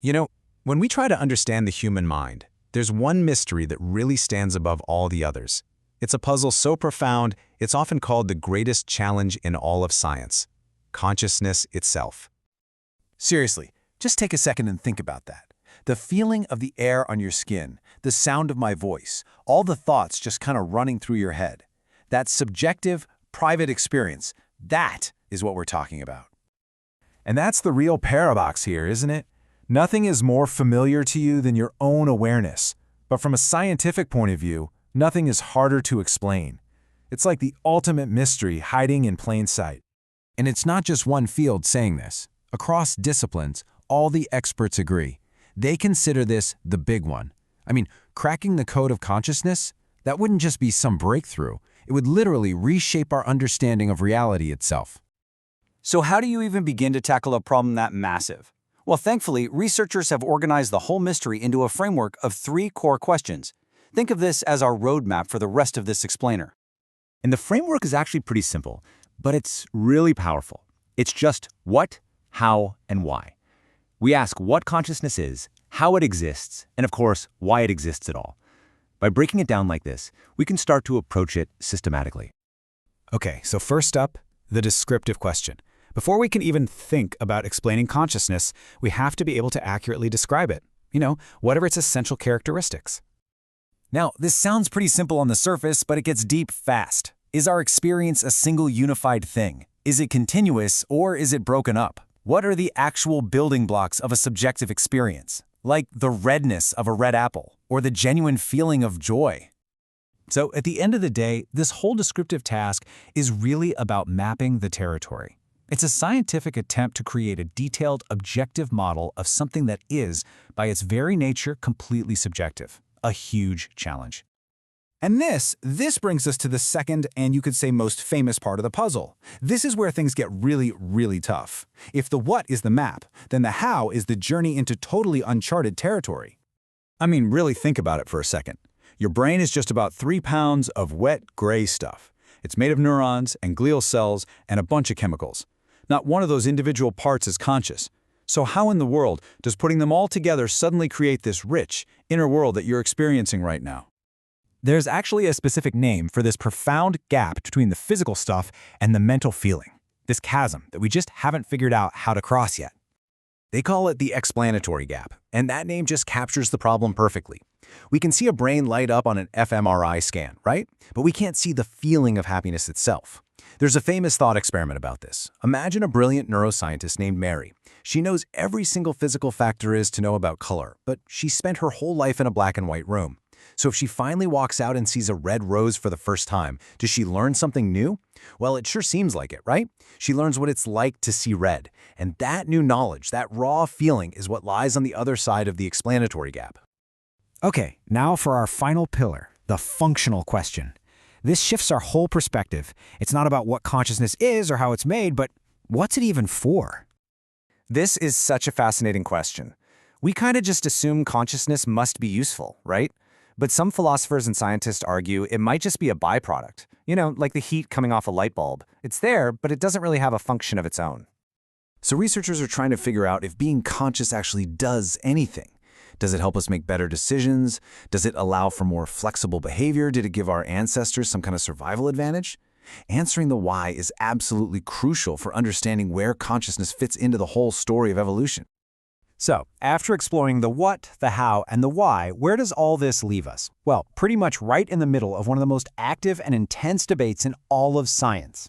You know, when we try to understand the human mind, there's one mystery that really stands above all the others. It's a puzzle so profound, it's often called the greatest challenge in all of science: consciousness itself. Seriously, just take a second and think about that. The feeling of the air on your skin, the sound of my voice, all the thoughts just kind of running through your head. That subjective, private experience, that is what we're talking about. And that's the real paradox here, isn't it? Nothing is more familiar to you than your own awareness. But from a scientific point of view, nothing is harder to explain. It's like the ultimate mystery hiding in plain sight. And it's not just one field saying this. Across disciplines, all the experts agree. They consider this the big one. I mean, cracking the code of consciousness? That wouldn't just be some breakthrough. It would literally reshape our understanding of reality itself. So how do you even begin to tackle a problem that massive? Well, thankfully, researchers have organized the whole mystery into a framework of 3 core questions. Think of this as our roadmap for the rest of this explainer. And the framework is actually pretty simple, but it's really powerful. It's just what, how, and why. We ask what consciousness is, how it exists, and of course, why it exists at all. By breaking it down like this, we can start to approach it systematically. Okay, so first up, the descriptive question. Before we can even think about explaining consciousness, we have to be able to accurately describe it. What are its essential characteristics? Now, this sounds pretty simple on the surface, but it gets deep fast. Is our experience a single unified thing? Is it continuous, or is it broken up? What are the actual building blocks of a subjective experience, like the redness of a red apple, or the genuine feeling of joy? So at the end of the day, this whole descriptive task is really about mapping the territory. It's a scientific attempt to create a detailed, objective model of something that is, by its very nature, completely subjective. A huge challenge. And this brings us to the second and you could say most famous part of the puzzle. This is where things get really, really tough. If the what is the map, then the how is the journey into totally uncharted territory. I mean, really think about it for a second. Your brain is just about 3 pounds of wet, gray stuff. It's made of neurons and glial cells and a bunch of chemicals. Not one of those individual parts is conscious. So how in the world does putting them all together suddenly create this rich, inner world that you're experiencing right now? There's actually a specific name for this profound gap between the physical stuff and the mental feeling. This chasm that we just haven't figured out how to cross yet. They call it the explanatory gap, and that name just captures the problem perfectly. We can see a brain light up on an fMRI scan, right? But we can't see the feeling of happiness itself. There's a famous thought experiment about this. Imagine a brilliant neuroscientist named Mary. She knows every single physical fact there is to know about color, but she spent her whole life in a black and white room. So if she finally walks out and sees a red rose for the first time, does she learn something new? Well, it sure seems like it, right? She learns what it's like to see red. And that new knowledge, that raw feeling, is what lies on the other side of the explanatory gap. Okay, now for our final pillar, the functional question. This shifts our whole perspective. It's not about what consciousness is or how it's made, but what's it even for? This is such a fascinating question. We kind of just assume consciousness must be useful, right? But some philosophers and scientists argue it might just be a byproduct. Like the heat coming off a light bulb. It's there, but it doesn't really have a function of its own. So researchers are trying to figure out if being conscious actually does anything. Does it help us make better decisions? Does it allow for more flexible behavior? Did it give our ancestors some kind of survival advantage? Answering the why is absolutely crucial for understanding where consciousness fits into the whole story of evolution. So, after exploring the what, the how, and the why, where does all this leave us? Well, pretty much right in the middle of one of the most active and intense debates in all of science.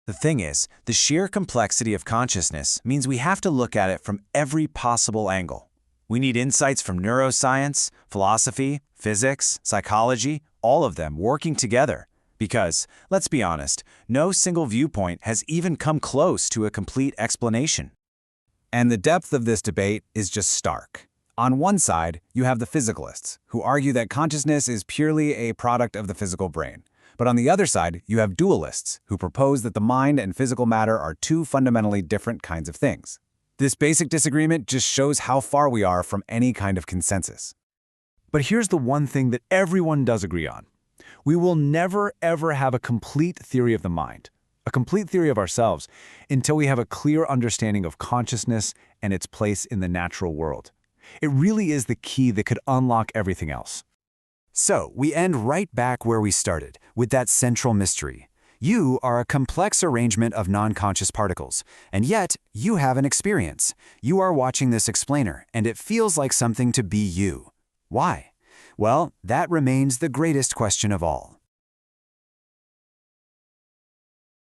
The thing is, the sheer complexity of consciousness means we have to look at it from every possible angle. We need insights from neuroscience, philosophy, physics, psychology, all of them working together. Because, let's be honest, no single viewpoint has even come close to a complete explanation. And the depth of this debate is just stark. On one side, you have the physicalists, who argue that consciousness is purely a product of the physical brain. But on the other side, you have dualists, who propose that the mind and physical matter are 2 fundamentally different kinds of things. This basic disagreement just shows how far we are from any kind of consensus. But here's the one thing that everyone does agree on. We will never, ever have a complete theory of the mind, a complete theory of ourselves, until we have a clear understanding of consciousness and its place in the natural world. It really is the key that could unlock everything else. So, we end right back where we started, with that central mystery. You are a complex arrangement of non-conscious particles, and yet you have an experience. You are watching this explainer, and it feels like something to be you. Why? Well, that remains the greatest question of all.